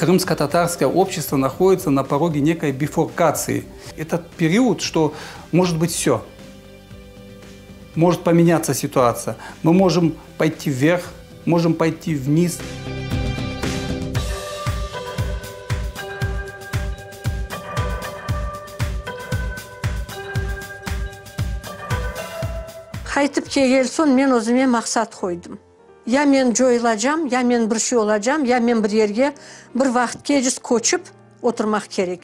крымско-татарское общество находится на пороге некой бифуркации. Это период, что может быть все. Может поменяться ситуация. Мы можем пойти вверх, можем пойти вниз. Қайтып келген соң мен өзіме мақсат қойдым. Я мен жойылacağım, я мен бір şey olacağım, я мен бір yerге, бір вақытке көшіп отырмақ керек.